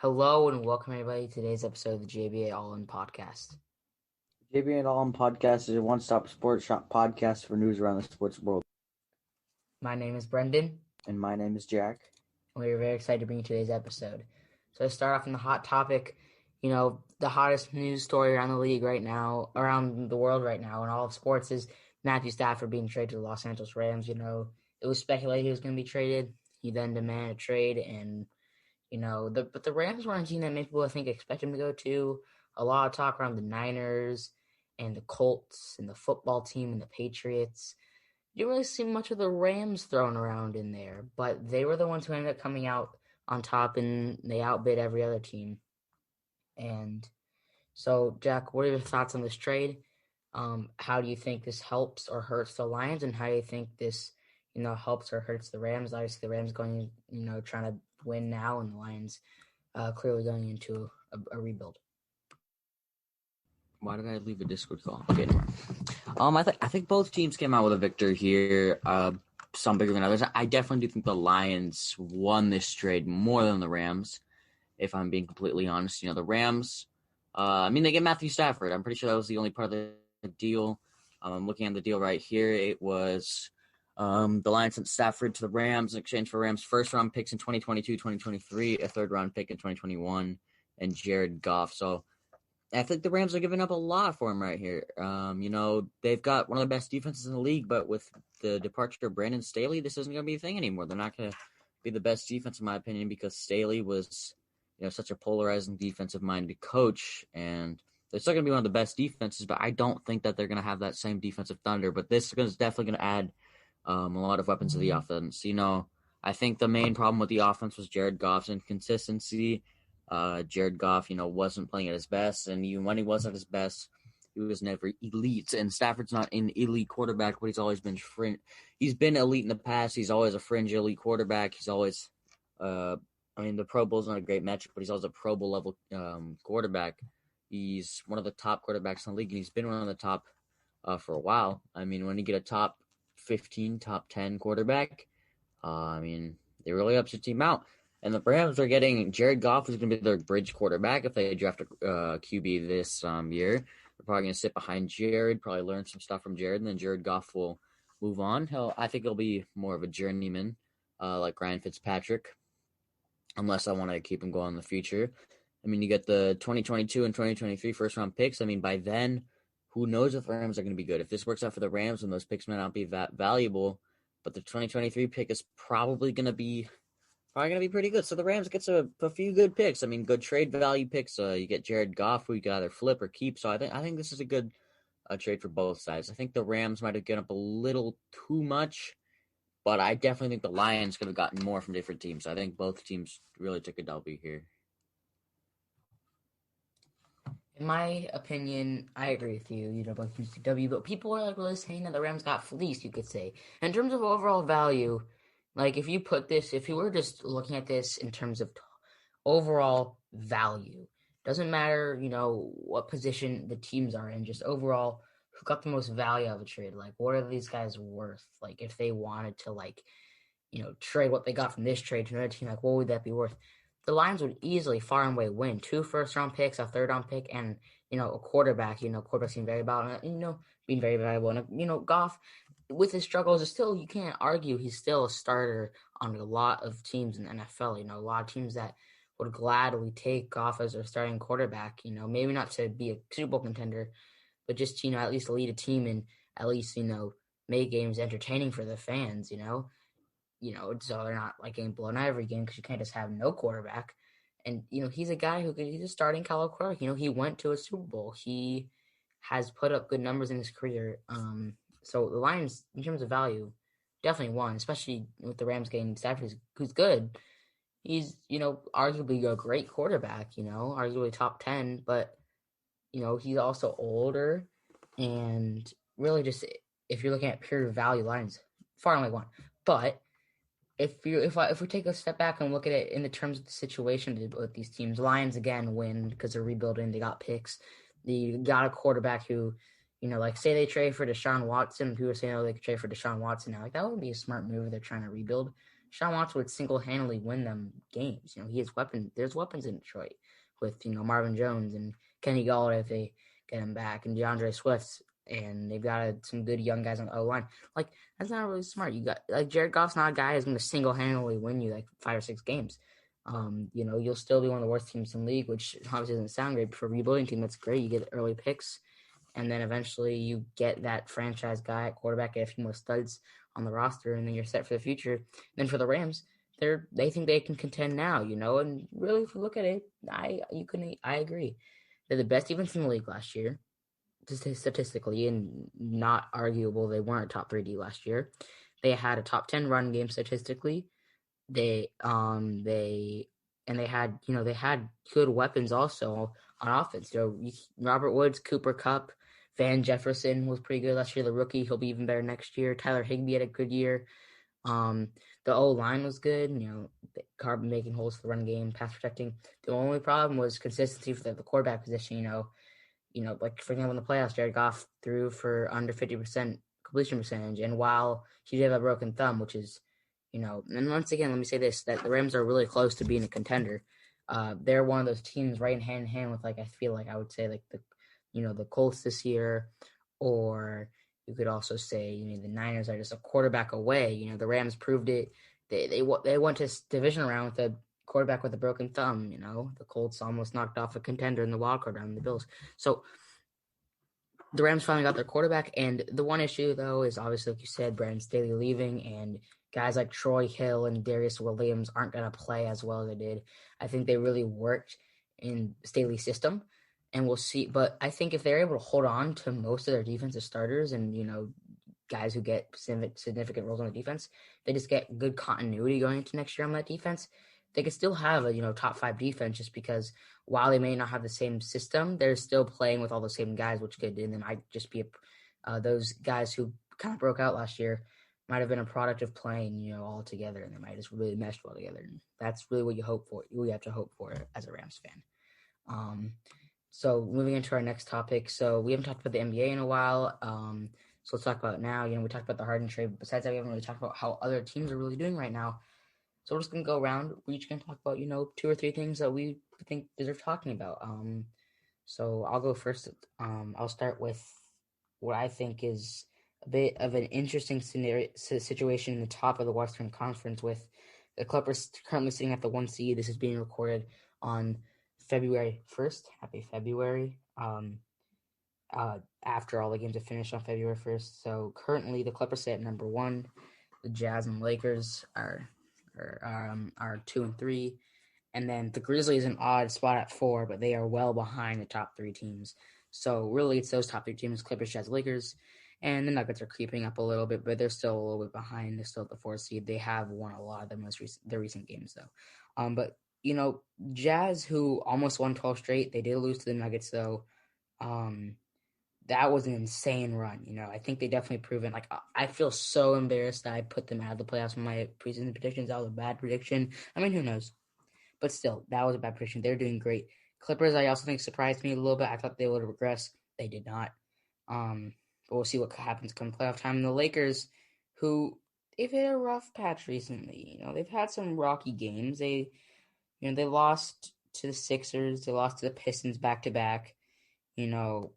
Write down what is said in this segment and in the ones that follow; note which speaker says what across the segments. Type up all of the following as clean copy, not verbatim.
Speaker 1: Hello and welcome everybody to today's episode of the JBA All-In Podcast.
Speaker 2: JBA All-In Podcast is a one-stop sports shop podcast for news around the sports world.
Speaker 1: My name is Brendan.
Speaker 2: And my name is Jack.
Speaker 1: And we're very excited to bring you today's episode. So to start off in the hot topic, the hottest news story around the league right now, around the world right now, in all of sports is Matthew Stafford being traded to the Los Angeles Rams. It was speculated he was going to be traded. He then demanded a trade, and but the Rams weren't a team that many people, I think, expect him to go to. A lot of talk around the Niners and the Colts and the football team and the Patriots. You didn't really see much of the Rams thrown around in there, but they were the ones who ended up coming out on top, and they outbid every other team. And so, Jack, what are your thoughts on this trade? How do you think this helps or hurts the Lions, and how do you think this, helps or hurts the Rams? Obviously, the Rams going, trying to win now, and the Lions clearly going into a rebuild.
Speaker 2: Why did I leave a Discord call? Okay, never mind. I think both teams came out with a victory here. Some bigger than others. I definitely do think the Lions won this trade more than the Rams, if I'm being completely honest. The Rams, they get Matthew Stafford. I'm pretty sure that was the only part of the deal. I'm looking at the deal right here. It was the Lions sent Stafford to the Rams in exchange for Rams' first-round picks in 2022, 2023, a third-round pick in 2021, and Jared Goff. So I think the Rams are giving up a lot for him right here. They've got one of the best defenses in the league, but with the departure of Brandon Staley, this isn't going to be a thing anymore. They're not going to be the best defense, in my opinion, because Staley was, such a polarizing defensive-minded coach, and they're still going to be one of the best defenses, but I don't think that they're going to have that same defensive thunder. But this is definitely going to add a lot of weapons to the offense. I think the main problem with the offense was Jared Goff's inconsistency. Jared Goff, wasn't playing at his best, and even when he was at his best, he was never elite. And Stafford's not an elite quarterback, but he's always been he's been elite in the past. He's always a fringe elite quarterback. He's always, the Pro Bowl is not a great metric, but he's always a Pro Bowl level quarterback. He's one of the top quarterbacks in the league, and he's been one of the top for a while. When you get a top 15, top 10 quarterback, it really ups your team out. And the Rams are getting Jared Goff, who's going to be their bridge quarterback if they draft a QB this year. They're probably going to sit behind Jared, probably learn some stuff from Jared, and then Jared Goff will move on. I think he'll be more of a journeyman like Ryan Fitzpatrick, unless I want to keep him going in the future. You get the 2022 and 2023 first-round picks. By then, who knows if the Rams are going to be good. If this works out for the Rams, then those picks may not be that valuable, but the 2023 pick is probably going to be pretty good. So the Rams gets a few good picks. Good trade value picks. You get Jared Goff, who you can either flip or keep. So I think this is a good trade for both sides. I think the Rams might have given up a little too much, but I definitely think the Lions could have gotten more from different teams. I think both teams really took a W here.
Speaker 1: In my opinion, I agree with you. Both teams took W, but people are really saying that the Rams got fleeced, you could say. In terms of overall value, if you were just looking at this in terms of overall value, doesn't matter, what position the teams are in, just overall, who got the most value out of a trade? What are these guys worth? If they wanted to, trade what they got from this trade to another team, what would that be worth? The Lions would easily, far and away, win 2 first-round picks, a third-round pick, and, a quarterback. Quarterbacks seem very valuable, being very valuable. And, Goff, with his struggles, still, you can't argue he's still a starter on a lot of teams in the NFL. A lot of teams that would gladly take Goff as their starting quarterback, maybe not to be a Super Bowl contender, but just, at least lead a team and at least, make games entertaining for the fans, so they're not getting blown out every game because you can't just have no quarterback. And, he's a guy he's a starting caliber quarterback. He went to a Super Bowl. He has put up good numbers in his career. So the Lions, in terms of value, definitely won, especially with the Rams getting Stafford, who's good. He's, arguably a great quarterback, arguably top 10, but, he's also older. And really just, if you're looking at pure value, Lions far and away won. But if we take a step back and look at it in the terms of the situation with these teams, Lions again win because they're rebuilding. They got picks. They got a quarterback who, say they trade for Deshaun Watson. People are saying, they could trade for Deshaun Watson now. That would be a smart move. They're trying to rebuild. Sean Watson would single-handedly win them games. He has weapons. There's weapons in Detroit with Marvin Jones and Kenny Galladay if they get him back, and DeAndre Swift, and they've got some good young guys on the O-line. Like, that's not really smart. You got Jared Goff's not a guy who's going to single-handedly win you 5 or 6 games. You'll still be one of the worst teams in the league, which obviously doesn't sound great. But for a rebuilding team, that's great. You get early picks, and then eventually you get that franchise guy at quarterback, get a few more studs on the roster, and then you're set for the future. Then for the Rams, they think they can contend now, and really, if you look at it, I agree. They're the best defense in the league last year, statistically, and not arguable. They weren't a top 3D last year. They had a top 10 run game statistically. They had good weapons also on offense. Robert Woods, Cooper Kupp, Van Jefferson was pretty good last year. The rookie, he'll be even better next year. Tyler Higbee had a good year. The O-line was good. Carbon making holes for the run game, pass protecting. The only problem was consistency for the quarterback position. Like for example in the playoffs, Jared Goff threw for under 50% completion percentage, and while he did have a broken thumb, which is and once again, let me say this, that the Rams are really close to being a contender. They're one of those teams right hand in hand with, I feel like I would say, the Colts this year, or you could also say, the Niners are just a quarterback away. The Rams proved it. They went to division round with a quarterback with a broken thumb. The Colts almost knocked off a contender in the wild card round, the Bills. So the Rams finally got their quarterback, and the one issue, though, is obviously, like you said, Brandon Staley leaving, and guys like Troy Hill and Darius Williams aren't going to play as well as they did. I think they really worked in Staley's system, and we'll see. But I think if they're able to hold on to most of their defensive starters and, guys who get significant roles on the defense, they just get good continuity going into next year on that defense. They could still have a, top 5 defense just because while they may not have the same system, they're still playing with all the same guys, which could, and then might just be those guys who kind of broke out last year might have been a product of playing, all together, and they might just really meshed well together. And that's really what you hope for. You have to hope for as a Rams fan. So moving into our next topic. So we haven't talked about the NBA in a while. So let's talk about it now. We talked about the Harden trade, but besides that, we haven't really talked about how other teams are really doing right now. So we're just going to go around. We're each going to talk about, 2 or 3 things that we think deserve talking about. So I'll go first. I'll start with what I think is a bit of an interesting situation in the top of the Western Conference with the Clippers currently sitting at the 1 seed. This is being recorded on February 1st. Happy February. After all the games have finished on February 1st. So currently the Clippers sit at number 1. The Jazz and Lakers are 2 and 3, and then the Grizzlies an odd spot at 4, but they are well behind the top 3 teams. So really, it's those top 3 teams: Clippers, Jazz, Lakers, and the Nuggets are creeping up a little bit, but they're still a little bit behind. They're still at the 4th seed. They have won a lot of their recent games though. But Jazz, who almost won 12 straight, they did lose to the Nuggets though. That was an insane run. I think they definitely proven. I feel so embarrassed that I put them out of the playoffs in my preseason predictions. That was a bad prediction. I mean, who knows? But still, that was a bad prediction. They're doing great. Clippers, I also think, surprised me a little bit. I thought they would have regressed. They did not. But we'll see what happens come playoff time. And the Lakers, who they've hit a rough patch recently. They've had some rocky games. They lost to the Sixers. They lost to the Pistons back to back. And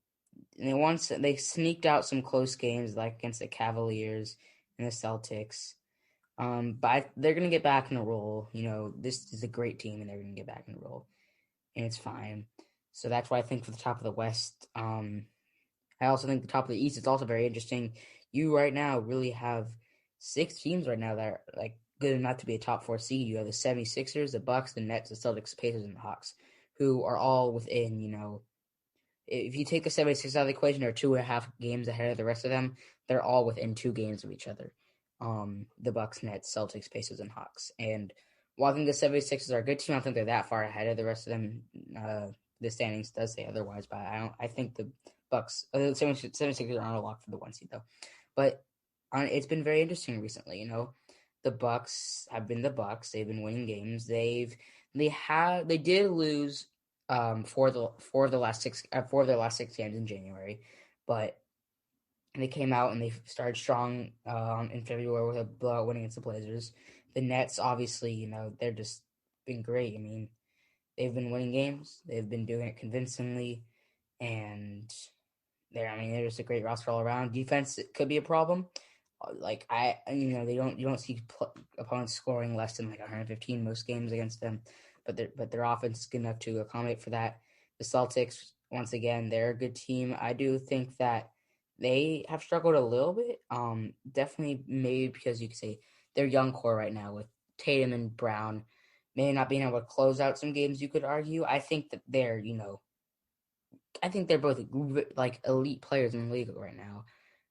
Speaker 1: they sneaked out some close games like against the Cavaliers and the Celtics. But they're going to get back in a roll. This is a great team, and they're going to get back in a roll. And it's fine. So that's why I think for the top of the West. I also think the top of the East is also very interesting. You right now really have 6 teams right now that are good enough to be a top 4 seed. You have the 76ers, the Bucks, the Nets, the Celtics, Pacers, and the Hawks, who are all within, if you take the 76ers out of the equation, they're 2.5 games ahead of the rest of them. They're all within 2 games of each other. The Bucks, Nets, Celtics, Pacers, and Hawks. And while I think the 76ers are a good team, I don't think they're that far ahead of the rest of them. The standings does say otherwise, but I think the Bucks, the 76ers aren't a lock for the 1 seed though. But it's been very interesting recently. The Bucks have been the Bucks. They've been winning games. They did lose 4 of their last 6 games in January, but they came out and they started strong in February with a blowout win against the Blazers. The Nets, obviously, they're just been great. I mean, they've been winning games. They've been doing it convincingly, and they're just a great roster all around. Defense could be a problem. You don't see opponents scoring less than like 115 most games against them, but their offense is good enough to accommodate for that. The Celtics, once again, they're a good team. I do think that they have struggled a little bit. Definitely maybe because you could say they're young core right now with Tatum and Brown, maybe not being able to close out some games. You could argue. I think that I think they're both like elite players in the league right now.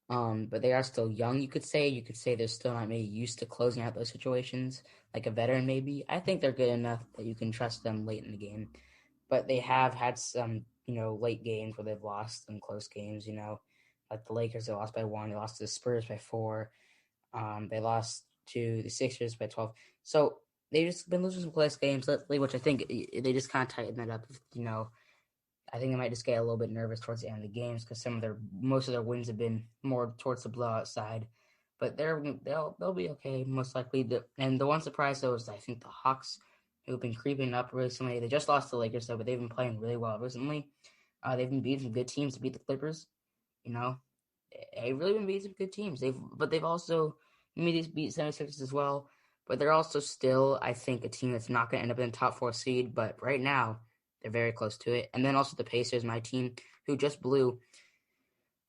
Speaker 1: But they are still young, you could say. You could say they're still not maybe used to closing out those situations, like a veteran maybe. I think they're good enough that you can trust them late in the game. But they have had some, late games where they've lost in close games, like the Lakers, they lost by 1. They lost to the Spurs by 4. They lost to the Sixers by 12. So they've just been losing some close games lately, which I think they just kind of tighten that up, I think they might just get a little bit nervous towards the end of the games because most of their wins have been more towards the blowout side, but they'll be okay most likely. And the one surprise though is I think the Hawks, who've been creeping up recently. They just lost to the Lakers though, but they've been playing really well recently. They've been beating some good teams to beat the Clippers. You know, they've really been beating some good teams. They've also beat 76ers as well. But they're also still, I think, a team that's not going to end up in the top 4 seed. But right now, they're very close to it. And then also the Pacers, my team, who just blew.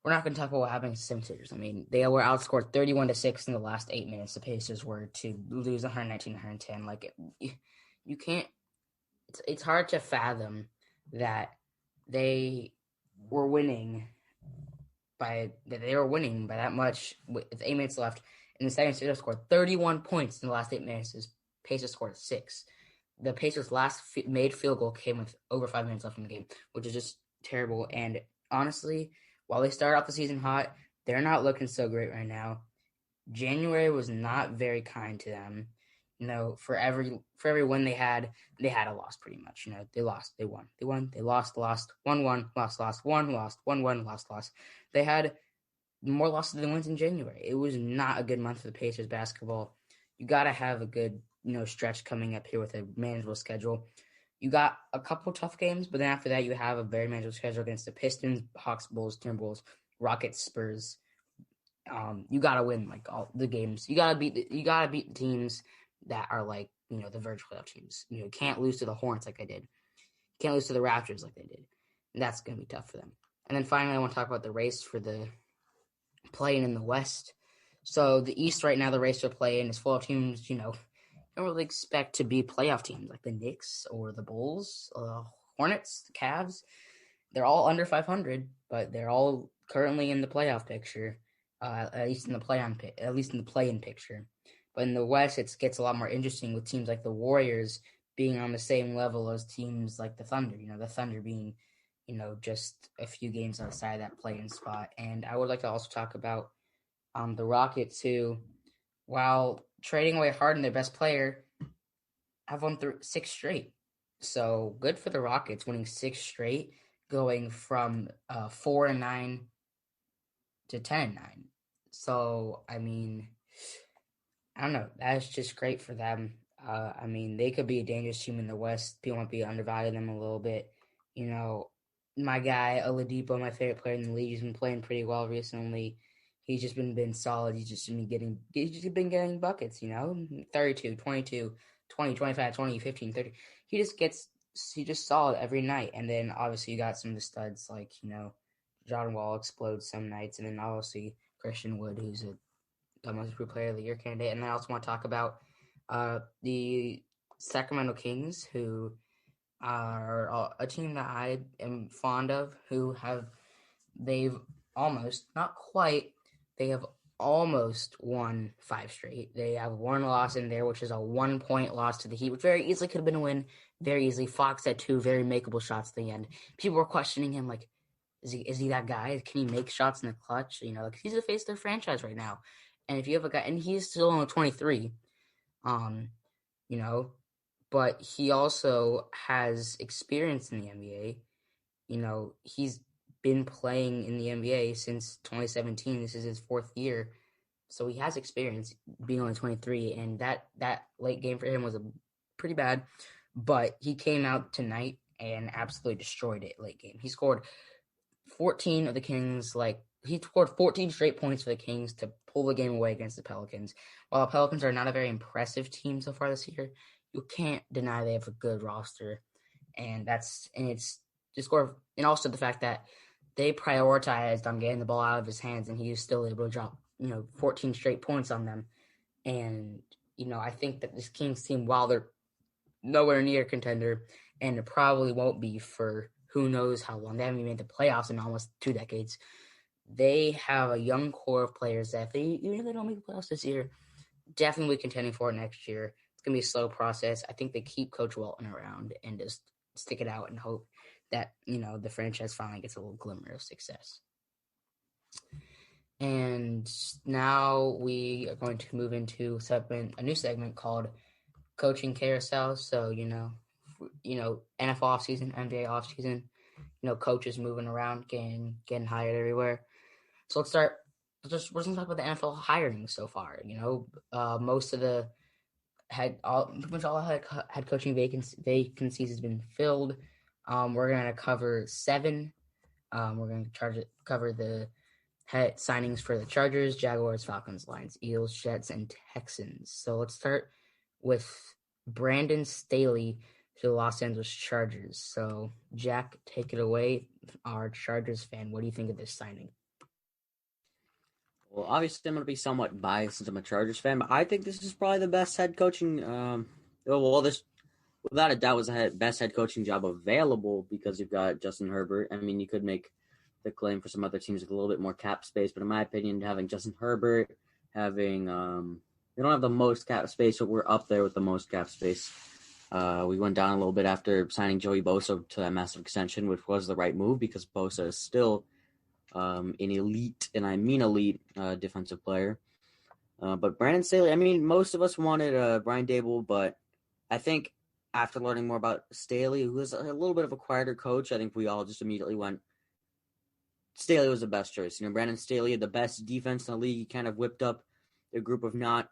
Speaker 1: We're not going to talk about what happened to the 76ers. I mean, they were outscored 31-6 in the last 8 minutes. The Pacers were to lose 119-110. Like, you can't. It's hard to fathom that they were winning by that much with 8 minutes left. And the 76ers scored 31 points in the last 8 minutes. The Pacers scored 6. The Pacers' last made field goal came with over 5 minutes left in the game, which is just terrible. And honestly, while they started off the season hot, they're not looking so great right now. January was not very kind to them. For every win they had a loss pretty much. They lost, they won, they lost, won, lost, won, lost. They had more losses than wins in January. It was not a good month for the Pacers basketball. You got to have a good stretch coming up here with a manageable schedule. You got a couple tough games, but then after that, you have a very manageable schedule against the Pistons, Hawks, Bulls, Timberwolves, Rockets, Spurs. You gotta win like all the games. You gotta beat the teams that are like the verge playoff teams. You can't lose to the Hornets like they did. You can't lose to the Raptors like they did. And that's gonna be tough for them. And then finally, I want to talk about the race for the play-in in the West. So the East right now, the race to play-in is full of teams. Don't really expect to be playoff teams like the Knicks or the Bulls, Hornets, the Cavs. They're all under 500, but they're all currently in the playoff picture, at least in the play-in picture. But in the West, it gets a lot more interesting with teams like the Warriors being on the same level as teams like the Thunder. The Thunder being, just a few games outside that play-in spot. And I would like to also talk about the Rockets, who, while trading away Harden, their best player, have won through 6 straight. So good for the Rockets, winning 6 straight, going from 4-9 to 10-9. So I mean, I don't know. That's just great for them. They could be a dangerous team in the West. People might be undervaluing them a little bit. My guy Oladipo, my favorite player in the league, he's been playing pretty well recently. He's just been solid. He's just been getting buckets, 32, 22, 20, 25, 20, 15, 30. He's just solid every night. And then obviously you got some of the studs like, John Wall explodes some nights, and then obviously Christian Wood, who's a most improved player of the year candidate. And I also want to talk about the Sacramento Kings, who are a team that I am fond of, they've almost, not quite, they have almost won 5 straight. They have 1 loss in there, which is a 1-point loss to the Heat, which very easily could have been a win. Very easily. Fox had 2 very makeable shots at the end. People were questioning him, like, is he that guy? Can he make shots in the clutch? He's the face of their franchise right now. And if you have a guy, and he's still only 23, but he also has experience in the NBA. He's been playing in the NBA since 2017. This is his 4th year. So he has experience being only 23, and that late game for him was pretty bad. But he came out tonight and absolutely destroyed it late game. He scored 14 of the Kings, he scored 14 straight points for the Kings to pull the game away against the Pelicans. While the Pelicans are not a very impressive team so far this year, you can't deny they have a good roster, and it's just score, and also the fact that they prioritized on getting the ball out of his hands, and he was still able to drop 14 straight points on them. And I think that this Kings team, while they're nowhere near contender, and it probably won't be for who knows how long. They haven't even made the playoffs in almost 2 decades. They have a young core of players that even if they don't make the playoffs this year, definitely contending for it next year. It's gonna be a slow process. I think they keep Coach Walton around and just stick it out and hope that the franchise finally gets a little glimmer of success. And now we are going to move into a new segment called Coaching Carousel. So NFL offseason, NBA offseason, coaches moving around, getting hired everywhere. So let's start. We're just gonna talk about the NFL hiring so far. Most of the pretty much all head coaching vacancies has been filled. We're gonna cover 7. We're gonna cover the head signings for the Chargers, Jaguars, Falcons, Lions, Eagles, Jets, and Texans. So let's start with Brandon Staley to the Los Angeles Chargers. So Jack, take it away. Our Chargers fan, what do you think of this signing?
Speaker 2: Well, obviously, I'm going to be somewhat biased since I'm a Chargers fan, but I think this is probably the best head coaching. This without a doubt was the best head coaching job available because you've got Justin Herbert. I mean, you could make the claim for some other teams with a little bit more cap space, but in my opinion, having Justin Herbert, having we don't have the most cap space, but we're up there with the most cap space. We went down a little bit after signing Joey Bosa to that massive extension, which was the right move because Bosa is still an elite, and I mean elite, defensive player. But Brandon Staley, I mean, most of us wanted Brian Dable, but I think after learning more about Staley, who is a little bit of a quieter coach, I think we all just immediately went, Staley was the best choice. Brandon Staley had the best defense in the league. He kind of whipped up a group of not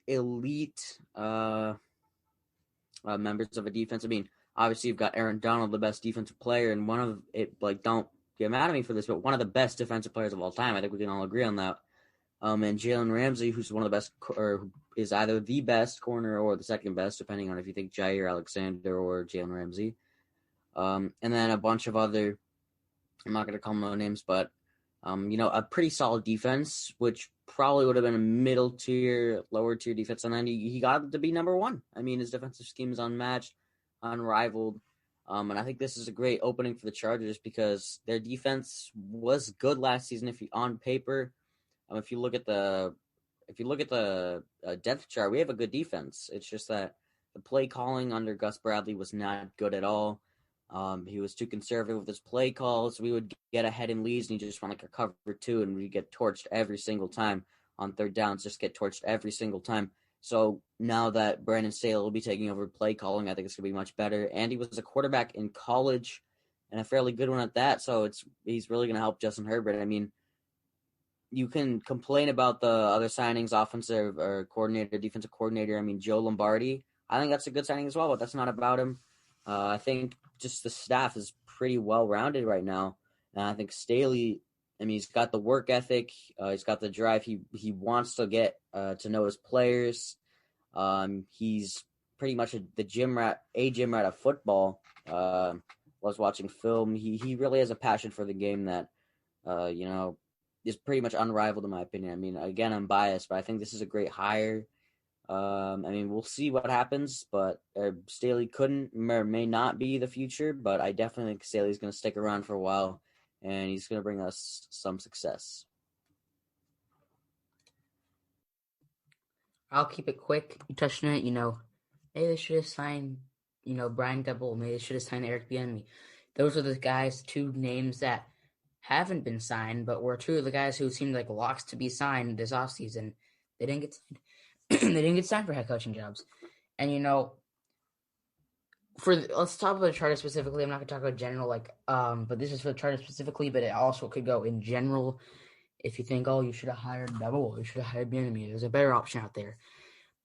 Speaker 2: elite members of a defense. I mean, obviously you've got Aaron Donald, the best defensive player, and one of it, don't get mad at me for this, but one of the best defensive players of all time. I think we can all agree on that. And Jalen Ramsey, who's one of the best, or is either the best corner or the second best, depending on if you think Jair Alexander or Jalen Ramsey. And then a bunch of other, I'm not going to call them no names, but, a pretty solid defense, which probably would have been a middle tier, lower tier defense. And then he got to be number 1. I mean, his defensive scheme is unmatched, unrivaled. And I think this is a great opening for the Chargers because their defense was good last season. On paper, if you look at the depth chart, we have a good defense. It's just that the play calling under Gus Bradley was not good at all. He was too conservative with his play calls. We would get ahead in leads, and he just run like a cover 2, and we get torched every single time on third downs. Just get torched every single time. So now that Brandon Staley will be taking over play calling, I think it's going to be much better. And he was a quarterback in college and a fairly good one at that. So he's really going to help Justin Herbert. I mean, you can complain about the other signings, offensive or coordinator, defensive coordinator. I mean, Joe Lombardi, I think that's a good signing as well, but that's not about him. I think just the staff is pretty well-rounded right now. And I think Staley, I mean, he's got the work ethic. He's got the drive. He wants to get to know his players. He's pretty much a gym rat of football. Was watching film. He really has a passion for the game that, is pretty much unrivaled in my opinion. I mean, again, I'm biased, but I think this is a great hire. I mean, we'll see what happens, but Staley couldn't or may not be the future, but I definitely think Staley's going to stick around for a while, and he's going to bring us some success.
Speaker 1: I'll keep it quick. You touched on it, maybe they should have signed, Brian Dable. Maybe they should have signed Eric Bieniemy. Those are the guys, 2 names that haven't been signed, but were 2 of the guys who seemed like locks to be signed this offseason. They didn't get signed. They didn't get signed for head coaching jobs. And, let's talk about the Chargers specifically. I'm not going to talk about general, but this is for the Chargers specifically, but it also could go in general. If you think, oh, you should have hired Double, you should have hired Bieniemy, there's a better option out there.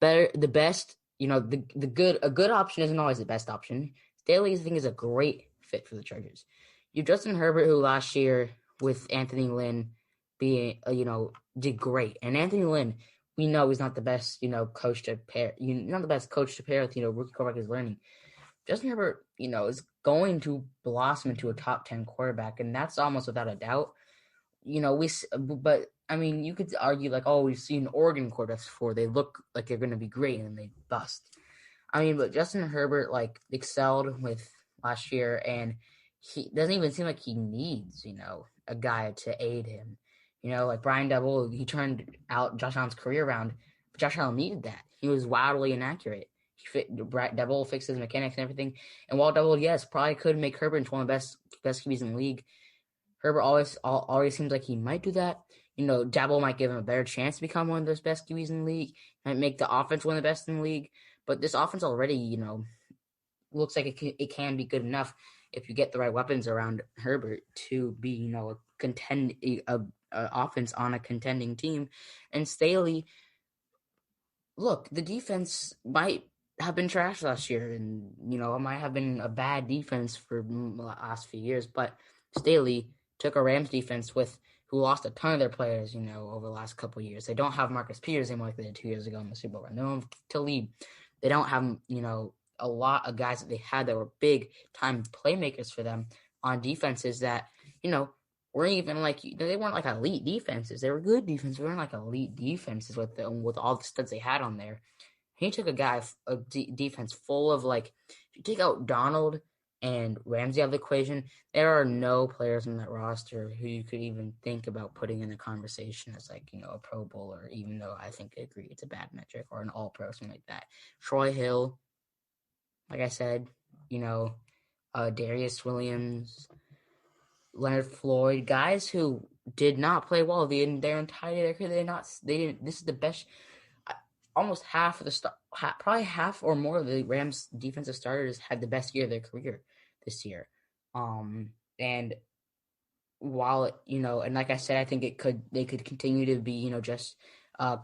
Speaker 1: The best, a good option isn't always the best option. Staley, I think, is a great fit for the Chargers. You Justin Herbert, who last year with Anthony Lynn being, did great, and Anthony Lynn, we know he's not the best, coach to pair. Not the best coach to pair with, rookie quarterback is learning. Justin Herbert, is going to blossom into a top 10 quarterback, and that's almost without a doubt. But I mean, you could argue like, oh, we've seen Oregon quarterbacks before. They look like they're going to be great and then they bust. I mean, but Justin Herbert like excelled with last year, and he doesn't even seem like he needs, a guy to aid him. Like Brian Double, he turned out Josh Allen's career around, but Josh Allen needed that. He was wildly inaccurate. Double fixed his mechanics and everything. And while Double, yes, probably could make Herbert into one of the best QBs in the league, Herbert always seems like he might do that. Dabble might give him a better chance to become one of those best QBs in the league, might make the offense one of the best in the league. But this offense already, looks like it can be good enough if you get the right weapons around Herbert to be, a offense on a contending team. And Staley, look, the defense might have been trash last year, and it might have been a bad defense for the last few years. But Staley took a Rams defense who lost a ton of their players, over the last couple of years. They don't have Marcus Peters anymore like they did 2 years ago in the Super Bowl run. They don't have Talib. They don't have, a lot of guys that they had that were big-time playmakers for them on defenses that, weren't even like – they weren't like elite defenses. They were good defenses. They weren't like elite defenses with all the studs they had on there. He took a defense full of, like – if you take out Donald – and Ramsey out of the equation, there are no players on that roster who you could even think about putting in the conversation as like, a Pro Bowler, even though I think I agree it's a bad metric, or an All-Pro, something like that. Troy Hill, like I said, Darius Williams, Leonard Floyd, guys who did not play well their entire career. This is the best. Almost half of probably half or more of the Rams defensive starters had the best year of their career this year. And while, and like I said, I think they could continue to be, just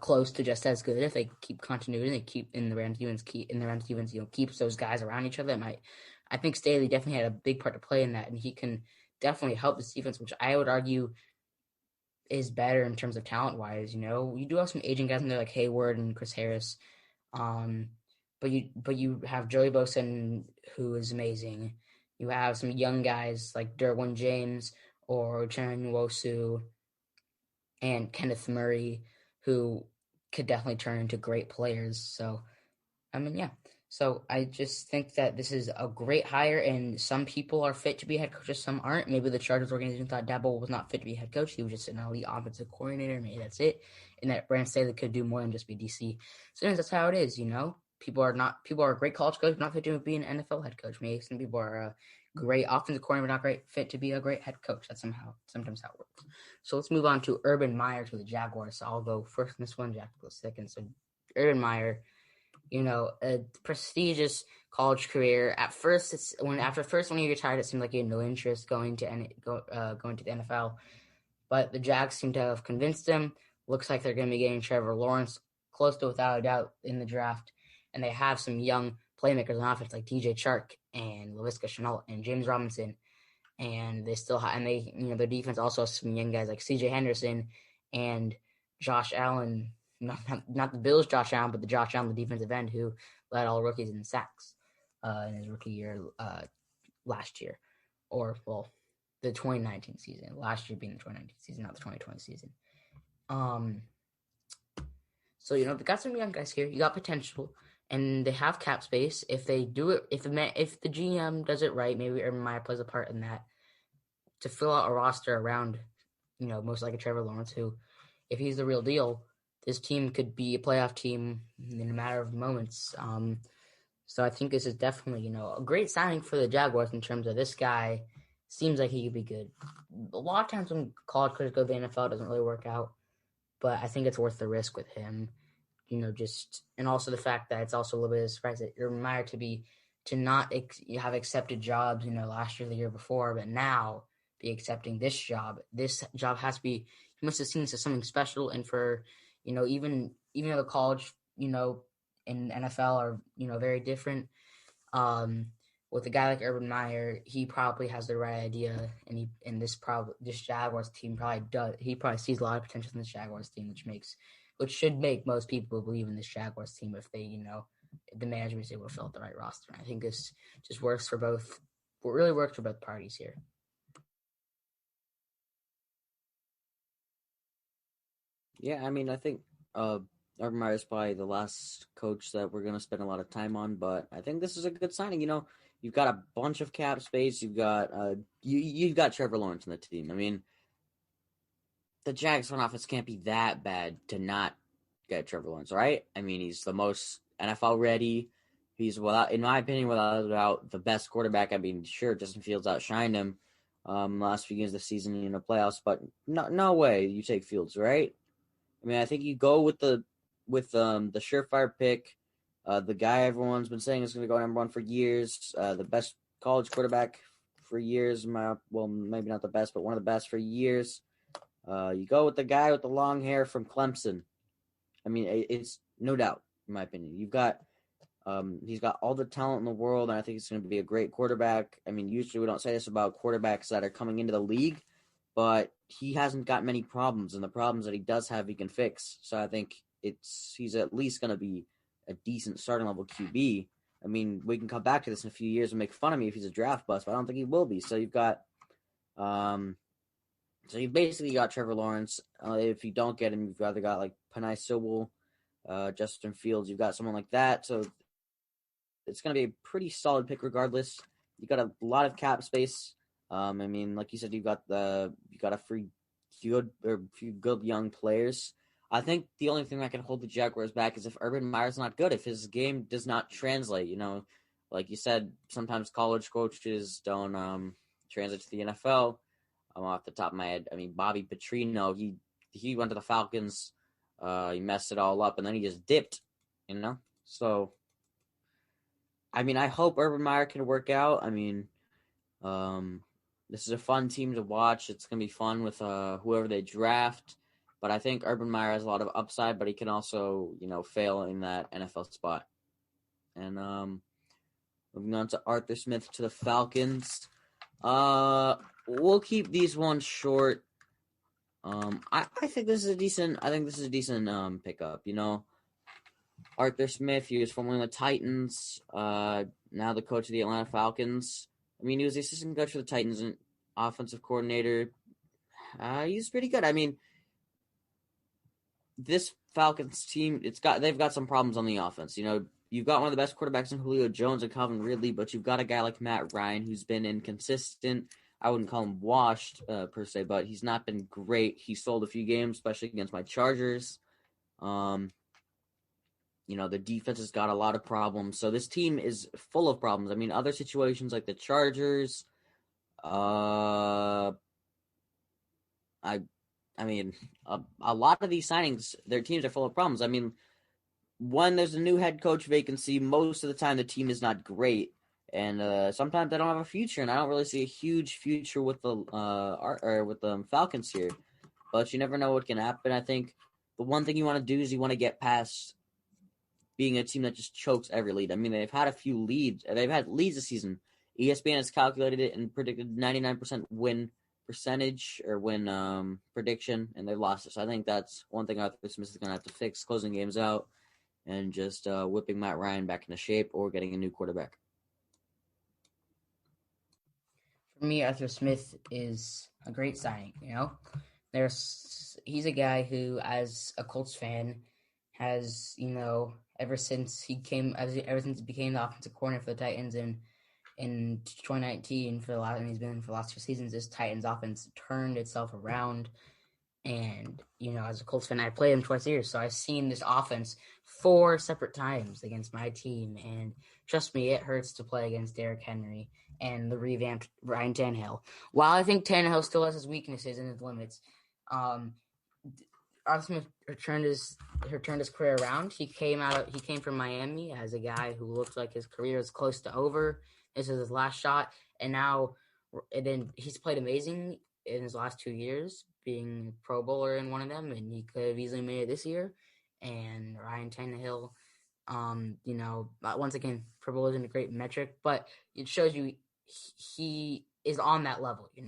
Speaker 1: close to just as good if they keep continuity, they keep in the Rams defense, keeps those guys around each other. I think Staley definitely had a big part to play in that, and he can definitely help this defense, which I would argue is better in terms of talent-wise. You do have some aging guys in there like Hayward and Chris Harris, but you have Joey Bosa, who is amazing. You have some young guys like Derwin James or Chen Nwosu and Kenneth Murray, who could definitely turn into great players. So, I mean, yeah. So I just think that this is a great hire, and some people are fit to be head coaches, some aren't. Maybe the Chargers organization thought Dabble was not fit to be head coach. He was just an elite offensive coordinator. Maybe that's it. And that Brandon Staley could do more than just be DC. Sometimes that's how it is, People are great college coaches, not fit to be an NFL head coach. Maybe some people are great offensive coordinator, not great fit to be a great head coach. That's sometimes how it works. So let's move on to Urban Meyer to the Jaguars. So I'll go first in this one, Jack will go second. So Urban Meyer, a prestigious college career. After first when he retired, it seemed like he had no interest going to the NFL. But the Jags seem to have convinced him. Looks like they're going to be getting Trevor Lawrence close to without a doubt in the draft. And they have some young playmakers on offense like DJ Chark and Laviska Shenault and James Robinson. And they still have, and they, their defense also has some young guys like CJ Henderson and Josh Allen. Not the Bills' Josh Allen, but the Josh Allen, the defensive end, who led all rookies in sacks in his rookie year last year. The 2019 season. Last year being the 2019 season, not the 2020 season. So, they got some young guys here. You got potential, and they have cap space. If they do it, if the GM does it right, maybe Urban Meyer plays a part in that to fill out a roster around, most likely Trevor Lawrence, who, if he's the real deal, this team could be a playoff team in a matter of moments. So I think this is definitely, a great signing for the Jaguars in terms of this guy seems like he could be good. A lot of times when college players go to the NFL, it doesn't really work out. But I think it's worth the risk with him, and also the fact that it's also a little bit of a surprise that Urban Meyer to not have accepted jobs, last year, the year before, but now be accepting this job. This job has to be, he must have seen something special. And for, even though the college, and NFL are, very different, with a guy like Urban Meyer, he probably has the right idea, and this Jaguars team probably does. He probably sees a lot of potential in this Jaguars team, which should make most people believe in this Jaguars team if they, if the management is able to fill out the right roster. I think this just works for both. It really works for both parties here.
Speaker 2: Yeah, I mean, I think Urban Meyer is probably the last coach that we're going to spend a lot of time on, but I think this is a good signing. You've got a bunch of cap space. You've got you've got Trevor Lawrence on the team. I mean, the Jags front office can't be that bad to not get Trevor Lawrence, right? I mean, he's the most NFL ready. He's, without, in my opinion, without a doubt, the best quarterback. I mean, sure, Justin Fields outshined him last few games of the season in the playoffs, but no way you take Fields, right? I mean, I think you go with the surefire pick, the guy everyone's been saying is going to go number one for years, the best college quarterback for years. Maybe not the best, but one of the best for years. You go with the guy with the long hair from Clemson. I mean, it's no doubt, in my opinion. He's got all the talent in the world, and I think he's going to be a great quarterback. I mean, usually we don't say this about quarterbacks that are coming into the league, but he hasn't got many problems, and the problems that he does have, he can fix. So I think he's at least going to be a decent starting level QB. I mean, we can come back to this in a few years and make fun of me if he's a draft bust, but I don't think he will be. So you've basically got Trevor Lawrence. If you don't get him, you've either got like Penei Sewell, Justin Fields. You've got someone like that. So it's going to be a pretty solid pick regardless. You got a lot of cap space. I mean, like you said, you got a few good young players. I think the only thing that can hold the Jaguars back is if Urban Meyer's not good, if his game does not translate. Like you said, sometimes college coaches don't translate to the NFL. Off the top of my head, I mean, Bobby Petrino, he went to the Falcons, he messed it all up, and then he just dipped, So, I mean, I hope Urban Meyer can work out. I mean, this is a fun team to watch. It's going to be fun with whoever they draft. But I think Urban Meyer has a lot of upside, but he can also, fail in that NFL spot. And moving on to Arthur Smith to the Falcons. We'll keep these ones short. I think this is a decent. Pickup. Arthur Smith. He was formerly the Titans. Now the coach of the Atlanta Falcons. I mean, he was the assistant coach for the Titans and offensive coordinator. He's pretty good. I mean, this Falcons team, they've got some problems on the offense. You've got one of the best quarterbacks in Julio Jones and Calvin Ridley, but you've got a guy like Matt Ryan who's been inconsistent. I wouldn't call him washed per se, but he's not been great. He sold a few games, especially against my Chargers. The defense has got a lot of problems. So this team is full of problems. I mean, other situations like the Chargers, a lot of these signings, their teams are full of problems. I mean, when there's a new head coach vacancy, most of the time the team is not great. And sometimes they don't have a future, and I don't really see a huge future with the Falcons here. But you never know what can happen. I think the one thing you want to do is you want to get past being a team that just chokes every lead. I mean, they've had a few leads. They've had leads this season. ESPN has calculated it and predicted 99% win percentage or win prediction, and they've lost it. So I think that's one thing Arthur Smith is going to have to fix, closing games out and just whipping Matt Ryan back into shape or getting a new quarterback.
Speaker 1: For me, Arthur Smith is a great signing. He's a guy who, as a Colts fan, has ever since he became the offensive coordinator for the Titans in 2019 and he's been for the last 2 seasons. This Titans offense turned itself around. And, as a Colts fan, I played him twice a year, so I've seen this offense 4 separate times against my team. And trust me, it hurts to play against Derrick Henry and the revamped Ryan Tannehill. While I think Tannehill still has his weaknesses and his limits, Arthur Smith turned his career around. He came from Miami as a guy who looked like his career is close to over. This is his last shot, and then he's played amazing in his last 2 years, being Pro Bowler in one of them, and he could have easily made it this year. And Ryan Tannehill, once again, Pro Bowl isn't a great metric, but it shows you he is on that level. He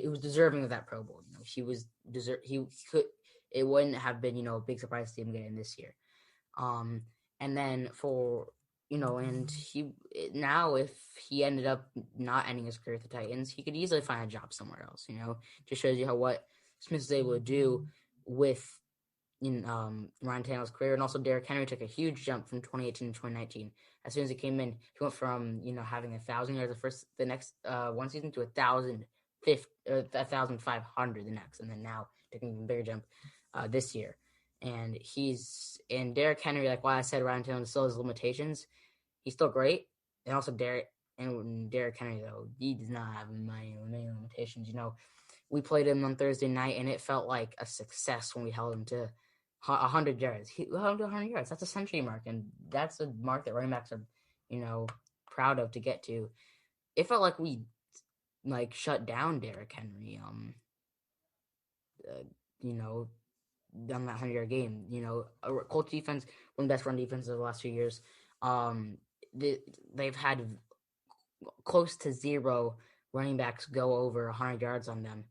Speaker 1: was deserving of that Pro Bowl. He was he could. It wouldn't have been a big surprise to him getting this year. And then and if he ended up not ending his career at the Titans, he could easily find a job somewhere else. Just shows you what Smith is able to do with Ryan Tannehill's career. And also Derrick Henry took a huge jump from 2018 to 2019. As soon as he came in, he went from having 1,000 yards the next one season to 1,500 the next, and then now taking an even bigger jump this year. And Derrick Henry, like why I said Ryan Tannehill still has limitations, he's still great. And also Derrick Henry, though, he does not have many limitations. We played him on Thursday night, and it felt like a success when we held him to 100 yards. He held him to 100 yards. That's a century mark, and that's a mark that running backs are, proud of to get to. It felt like we shut down Derrick Henry. On that 100-yard game. Colts defense, one of the best run defenses of the last few years. They've had close to zero running backs go over 100 yards on them.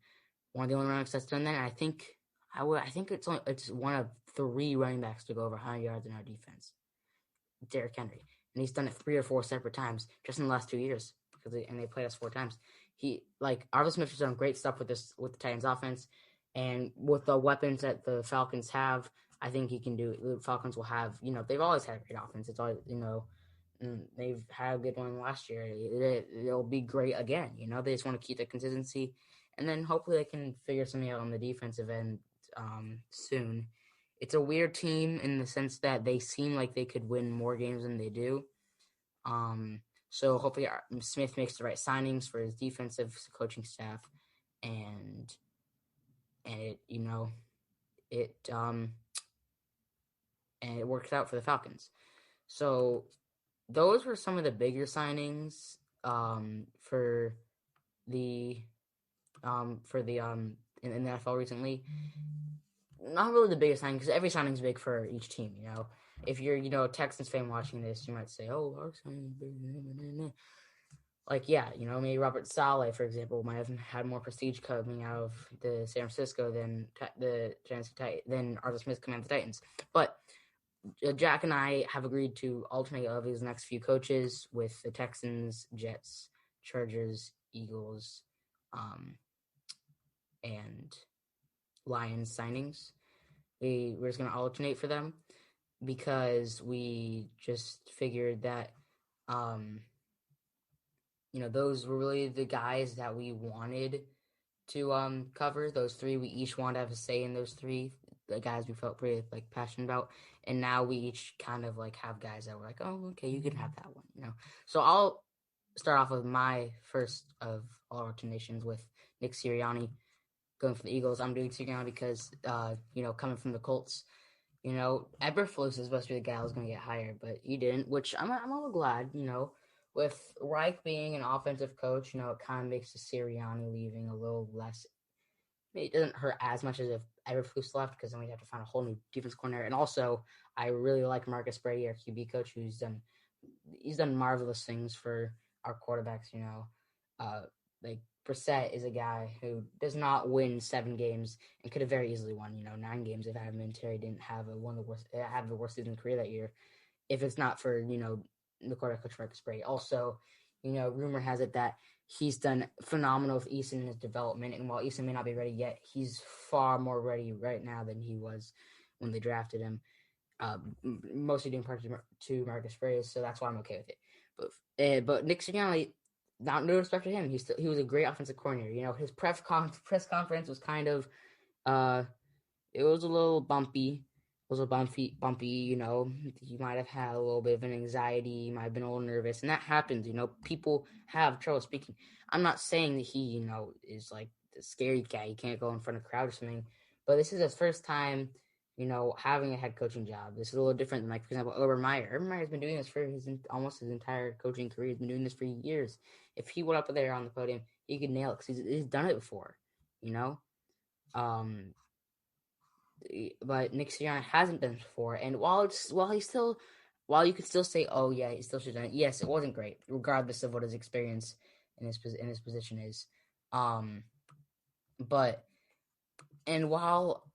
Speaker 1: One of the only running backs that's done that, and I think it's one of 3 running backs to go over 100 yards in our defense. Derrick Henry, and he's done it 3 or 4 separate times just in the last 2 years and they played us 4 times. Arthur Smith has done great stuff with the Titans offense. And with the weapons that the Falcons have, I think he can do it. The Falcons will have, they've always had a great offense. It's always, they've had a good one last year. It'll be great again. They just want to keep the consistency. And then hopefully they can figure something out on the defensive end soon. It's a weird team in the sense that they seem like they could win more games than they do. So hopefully Smith makes the right signings for his defensive coaching staff, and it works out for the Falcons. So those were some of the bigger signings for the in the NFL recently. Not really the biggest signing, because every signing is big for each team. If you're a Texans fan watching this, you might say, "Oh, our signing is big." Maybe Robert Saleh, for example, might have had more prestige coming out of the San Francisco than Arthur Smith coming out of the Titans. But Jack and I have agreed to alternate of his next few coaches with the Texans, Jets, Chargers, Eagles, and Lions signings. We're just going to alternate for them because we just figured that those were really the guys that we wanted to cover. Those 3, we each wanted to have a say in those 3, the guys we felt pretty passionate about. And now we each kind of have guys that were like, oh, okay, you can have that one, So I'll start off with my first of all alternations with Nick Sirianni going for the Eagles. I'm doing Sirianni because, coming from the Colts, Eberflus is supposed to be the guy who was going to get hired, but he didn't, which I'm a little glad, With Reich being an offensive coach, it kind of makes the Sirianni leaving a little less. It doesn't hurt as much as if Eberflus left, because then we'd have to find a whole new defense coordinator. And also, I really like Marcus Brady, our QB coach, he's done marvelous things for our quarterbacks. Brissett is a guy who does not win 7 games and could have very easily won 9 games if Adam Vinatieri didn't have the worst season career that year. If it's not for the quarterback coach Marcus Brady. Also, rumor has it that he's done phenomenal with Eason in his development, and while Eason may not be ready yet, he's far more ready right now than he was when they drafted him. Mostly doing part to Marcus Brady, so that's why I'm okay with it. But Nick Sirianni, not no respect to him, he was a great offensive coordinator. His press conference was kind of it was a little bumpy. Bumpy, he might have had a little bit of an anxiety, he might have been a little nervous, and that happens, people have trouble speaking. I'm not saying that he, is like the scary guy, he can't go in front of a crowd or something, but this is his first time, having a head coaching job. This is a little different than, like, for example, Urban Meyer. Urban Meyer's been doing this for almost his entire coaching career. He's been doing this for years. If he went up there on the podium, he could nail it because he's done it before, you know. Um, but Nick Sirianni hasn't done it before, and while you could still say, oh yeah, he still should have done it. Yes, it wasn't great, regardless of what his experience in his position is. Um, but and while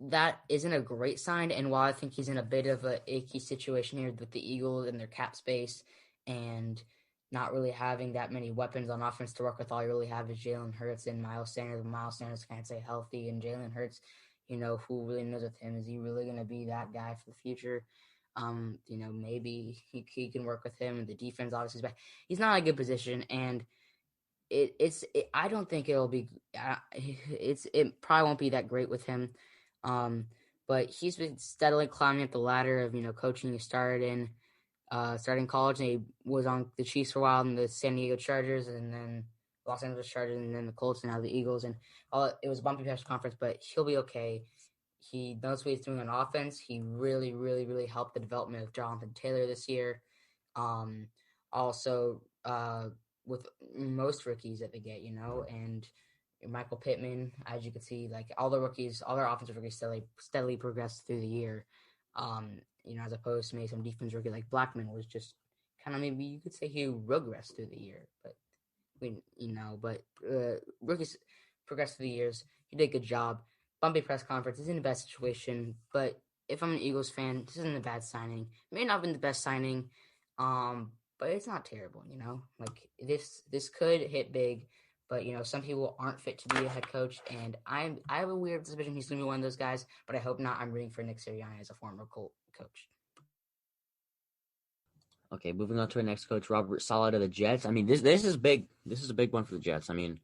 Speaker 1: that isn't a great sign, and while I think he's in a bit of a icky situation here with the Eagles and their cap space, and not really having that many weapons on offense to work with, all you really have is Jalen Hurts and Miles Sanders. Miles Sanders can't stay healthy, and Jalen Hurts, who really knows with him? Is he really going to be that guy for the future? Maybe he can work with him. The defense obviously is back. He's not in a good position, and I don't think it'll be it probably won't be that great with him. But he's been steadily climbing up the ladder of coaching. He started in college, and he was on the Chiefs for a while, and the San Diego Chargers, and then Los Angeles Chargers, and then the Colts, and now the Eagles. And it was a bumpy press conference, but he'll be okay. He knows what he's doing on offense. He really, really, really helped the development of Jonathan Taylor this year. Also, with most rookies that they get, and Michael Pittman, as you can see, like all the rookies, all their offensive rookies steadily progressed through the year. As opposed to maybe some defense rookie like Blackman was just kind of, maybe you could say he regressed through the year, but rookies progressed through the years. He did a good job. Bumpy press conference is in a bad situation, but if I'm an Eagles fan, this isn't a bad signing. It may not have been the best signing, but it's not terrible, Like this could hit big, but some people aren't fit to be a head coach, and I have a weird suspicion he's gonna be one of those guys, but I hope not. I'm rooting for Nick Sirianni as a former Colt coach.
Speaker 2: Okay, moving on to our next coach, Robert Saleh of the Jets. I mean, this is big. This is a big one for the Jets. I mean,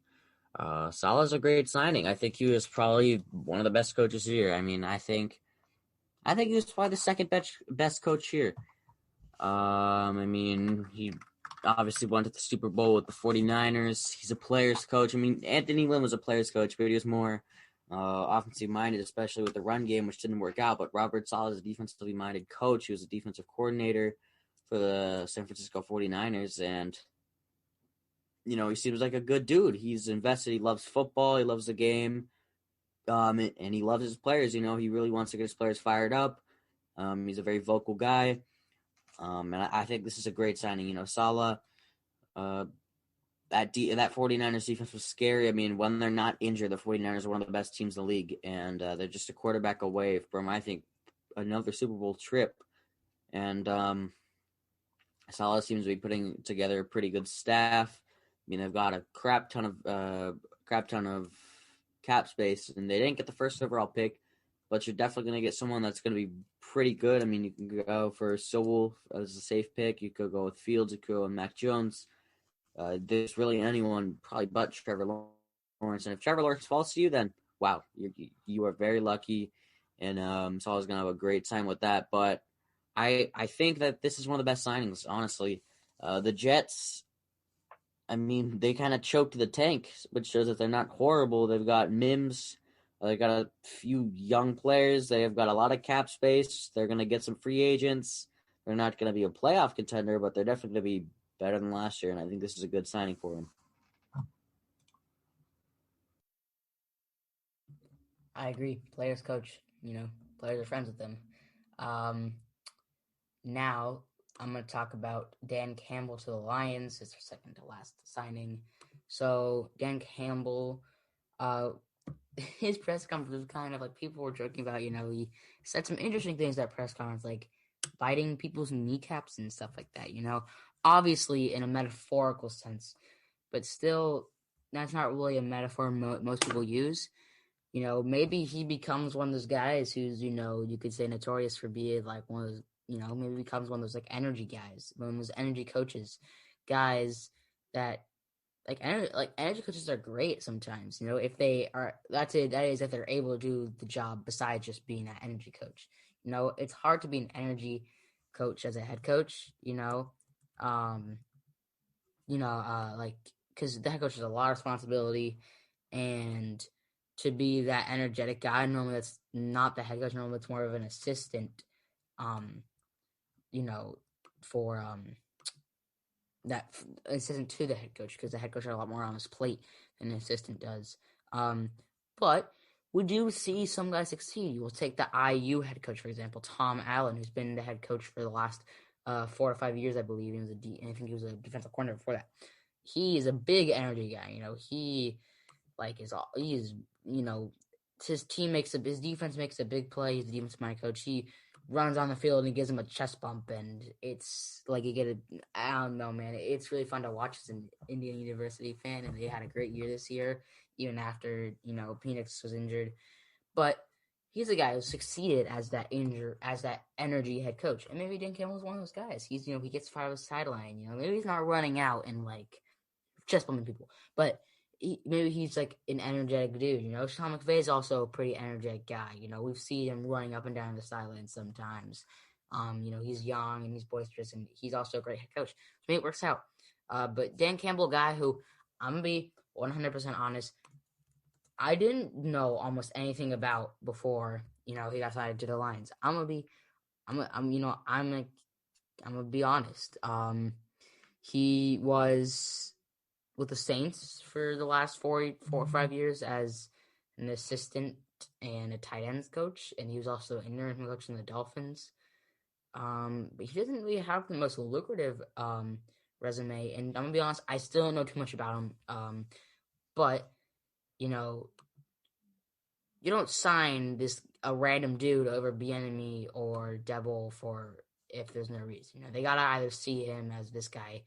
Speaker 2: Saleh's a great signing. I think he was probably one of the best coaches here. I mean, I think he was probably the second best coach here. I mean, he obviously went to the Super Bowl with the 49ers. He's a player's coach. I mean, Anthony Lynn was a player's coach, but he was more offensive minded, especially with the run game, which didn't work out. But Robert Saleh is a defensively minded coach. He was a defensive coordinator for the San Francisco 49ers, and he seems like a good dude. He's invested. He loves football. He loves the game, and he loves his players. He really wants to get his players fired up. He's a very vocal guy. And I think this is a great signing. Saleh, that 49ers defense was scary. I mean, when they're not injured, the 49ers are one of the best teams in the league, and they're just a quarterback away from, I think, another Super Bowl trip. And Saleh seems to be putting together a pretty good staff. I mean, they've got a crap ton of cap space, and they didn't get the first overall pick, but you're definitely going to get someone that's going to be pretty good. I mean, you can go for Sewell as a safe pick. You could go with Fields. You could go with Mac Jones. There's really anyone probably but Trevor Lawrence. And if Trevor Lawrence falls to you, then wow, you are very lucky. And Saleh's going to have a great time with that. But I think that this is one of the best signings, honestly. The Jets, I mean, they kind of choked the tank, which shows that they're not horrible. They've got Mims. They got a few young players. They have got a lot of cap space. They're going to get some free agents. They're not going to be a playoff contender, but they're definitely going to be better than last year, and I think this is a good signing for them.
Speaker 1: I agree. Players coach, players are friends with them. Now I'm going to talk about Dan Campbell to the Lions. It's their second to last signing. So Dan Campbell, his press conference was kind of like, people were joking about, he said some interesting things at press conference, like biting people's kneecaps and stuff like that, obviously in a metaphorical sense, but still, that's not really a metaphor most people use. Maybe he becomes one of those guys who's, you could say notorious for being like one of those, maybe becomes one of those like energy guys, one of those energy coaches, guys that like energy coaches are great sometimes. If they are, that is if they're able to do the job besides just being an energy coach. It's hard to be an energy coach as a head coach. Like because the head coach has a lot of responsibility, and to be that energetic guy. Normally, that's not the head coach. Normally, it's more of an assistant. You know, for that assistant to the head coach, because the head coach has a lot more on his plate than an assistant does. But we do see some guys succeed. You will take the IU head coach, for example, Tom Allen, who's been the head coach for the last 4 or 5 years, I believe. He was I think he was a defensive coordinator before that. He is a big energy guy. He's his his defense makes a big play. He's the defensive mind coach. He runs on the field and he gives him a chest bump, and it's like I don't know, man. It's really fun to watch as an Indiana University fan, and they had a great year this year, even after Penix was injured. But he's a guy who succeeded as that energy head coach, and maybe Dan Campbell is one of those guys. He gets fired off the sideline. Maybe he's not running out and chest bumping people, but maybe he's like an energetic dude. Sean McVay is also a pretty energetic guy. We've seen him running up and down the sideline sometimes. He's young and he's boisterous, and he's also a great head coach. So maybe it works out. But Dan Campbell, a guy who I'm gonna be 100% honest, I didn't know almost anything about before he got signed to the Lions. I'm gonna be honest. He was with the Saints for the last 4 or 5 years as an assistant and a tight ends coach, and he was also an interim coach in the Dolphins. But he doesn't really have the most lucrative resume, and I'm gonna be honest, I still don't know too much about him. But you don't sign a random dude over Bieniemy or Debo if there's no reason. They gotta either see him as this guy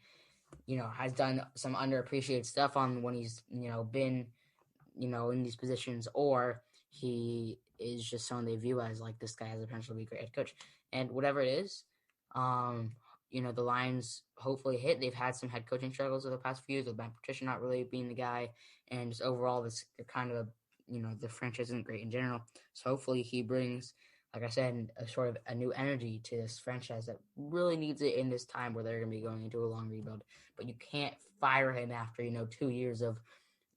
Speaker 1: has done some underappreciated stuff on when he's, been, in these positions, or he is just someone they view as this guy has the potential to be a great head coach. And whatever it is, the Lions hopefully hit. They've had some head coaching struggles over the past few years with Matt Patricia not really being the guy, and just overall, they're kind of the franchise isn't great in general. So hopefully he brings, like I said, a sort of a new energy to this franchise that really needs it in this time where they're going to be going into a long rebuild. But you can't fire him after 2 years of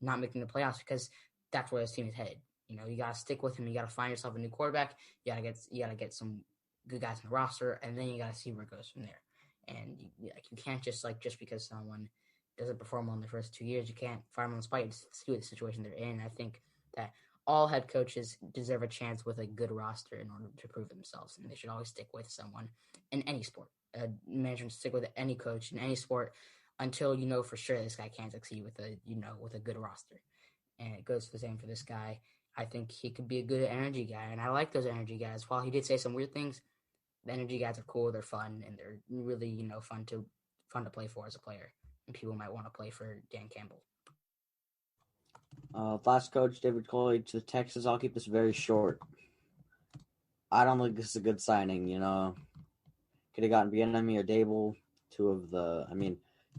Speaker 1: not making the playoffs, because that's where this team is headed. You got to stick with him. You got to find yourself a new quarterback. You got to get some good guys in the roster, and then you got to see where it goes from there. And you can't just because someone doesn't perform well in the first 2 years, you can't fire them on the spot. You just see what the situation they're in. I think that all head coaches deserve a chance with a good roster in order to prove themselves, and they should always stick with someone in any sport. Management stick with any coach in any sport until for sure this guy can't succeed with a good roster. And it goes the same for this guy. I think he could be a good energy guy, and I like those energy guys. While he did say some weird things, the energy guys are cool. They're fun, and they're really fun to play for as a player. And people might want to play for Dan Campbell.
Speaker 2: Last coach, David Coley to the Texans. I'll keep this very short. I don't think this is a good signing. Could have gotten Bieniemy or Dable,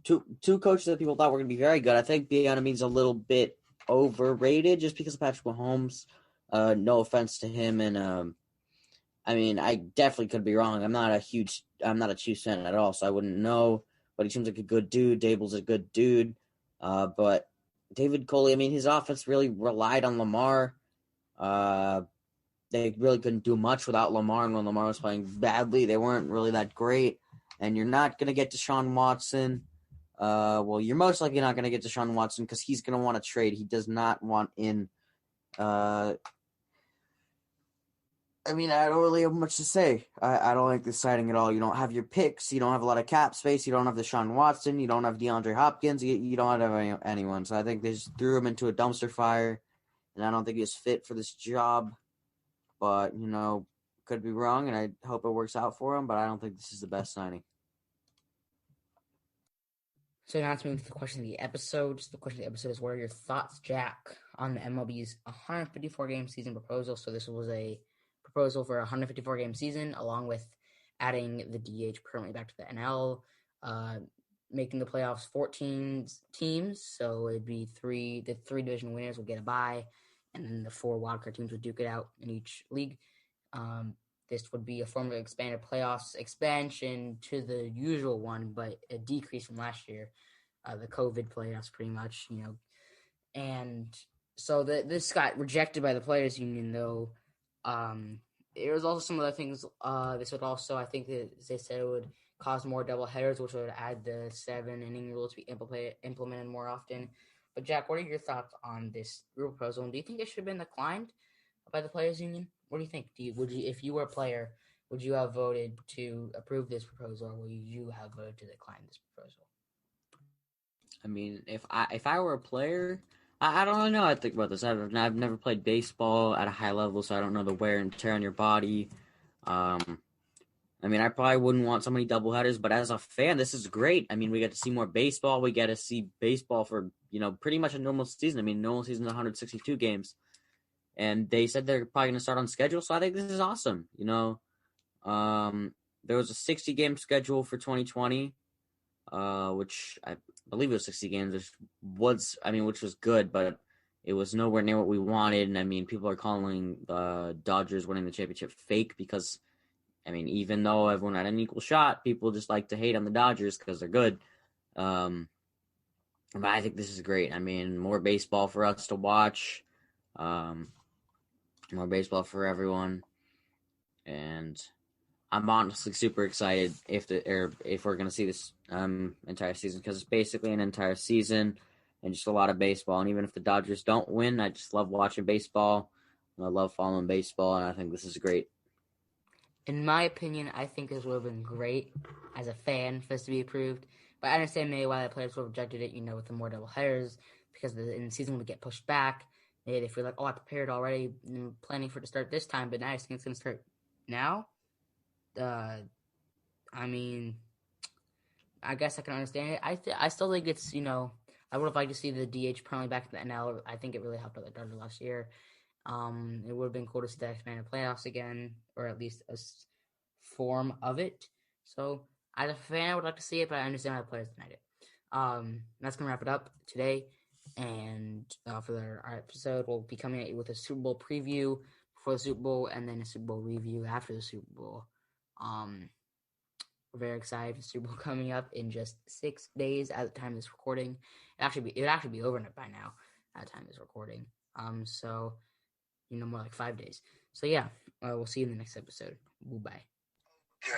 Speaker 2: two coaches that people thought were going to be very good. I think Bieniemy's a little bit overrated just because of Patrick Mahomes. No offense to him, and I definitely could be wrong. I'm not a Chiefs fan at all, so I wouldn't know. But he seems like a good dude. Dable's a good dude, but David Coley, his offense really relied on Lamar. They really couldn't do much without Lamar, and when Lamar was playing badly, they weren't really that great. And you're not going to get Deshaun Watson. You're most likely not going to get Deshaun Watson because he's going to want to trade. He does not want in. I don't really have much to say. I don't like this signing at all. You don't have your picks. You don't have a lot of cap space. You don't have Deshaun Watson. You don't have DeAndre Hopkins. You don't have anyone. So I think they just threw him into a dumpster fire, and I don't think he's fit for this job. But, could be wrong, and I hope it works out for him, but I don't think this is the best signing.
Speaker 1: So now to move to the question of the episode. The question of the episode is, what are your thoughts, Jack, on the MLB's 154-game season proposal? So this was a proposal for a 154-game season, along with adding the DH permanently back to the NL, making the playoffs 14 teams. So it'd be the three division winners would get a bye, and then the 4 wildcard teams would duke it out in each league. This would be a form of expanded playoffs expansion to the usual one, but a decrease from last year, the COVID playoffs pretty much, and So this got rejected by the players' union, though. There was also some other things. This would also, I think, that they said it would cause more double headers, which would add the 7 inning rule to be implemented more often. But Jack, what are your thoughts on this rule proposal? And do you think it should have been declined by the players' union? What do you think? Would you, if you were a player, would you have voted to approve this proposal, or would you have voted to decline this proposal?
Speaker 2: I mean, if I were a player, I don't really know how to think about this. I've never played baseball at a high level, so I don't know the wear and tear on your body. Um, I mean, I probably wouldn't want so many doubleheaders, but as a fan, this is great. I mean, we get to see more baseball. We get to see baseball for, pretty much a normal season. I mean, normal season is 162 games, and they said they're probably going to start on schedule, so I think this is awesome. There was a 60-game schedule for 2020, which I believe it was 60 games, which was good, but it was nowhere near what we wanted. And I mean, people are calling the Dodgers winning the championship fake because, I mean, even though everyone had an equal shot, people just like to hate on the Dodgers because they're good. But I think this is great. I mean, more baseball for us to watch, more baseball for everyone, and I'm honestly super excited if we're gonna see this entire season, because it's basically an entire season and just a lot of baseball. And even if the Dodgers don't win, I just love watching baseball. I love following baseball, and I think this is great.
Speaker 1: In my opinion, I think this would have been great as a fan for this to be approved. But I understand maybe why the players would have rejected it, with the more double headers, because the season would get pushed back. Maybe they feel like, I prepared already, planning for it to start this time, but now I think it's going to start now. I mean, I guess I can understand it. I still think it's, I would have liked to see the DH permanently back in the NL. I think it really helped out the Dodgers last year. It would have been cool to see the expanded playoffs again, or at least a form of it. So, as a fan, I would like to see it, but I understand why the players denied it. That's gonna wrap it up today. And for our episode, we'll be coming at you with a Super Bowl preview before the Super Bowl, and then a Super Bowl review after the Super Bowl. We're very excited for the Super Bowl coming up in just 6 days at the time of this recording. It would actually be over by now at the time of this recording. So more like 5 days. So yeah, we'll see you in the next episode. Bye.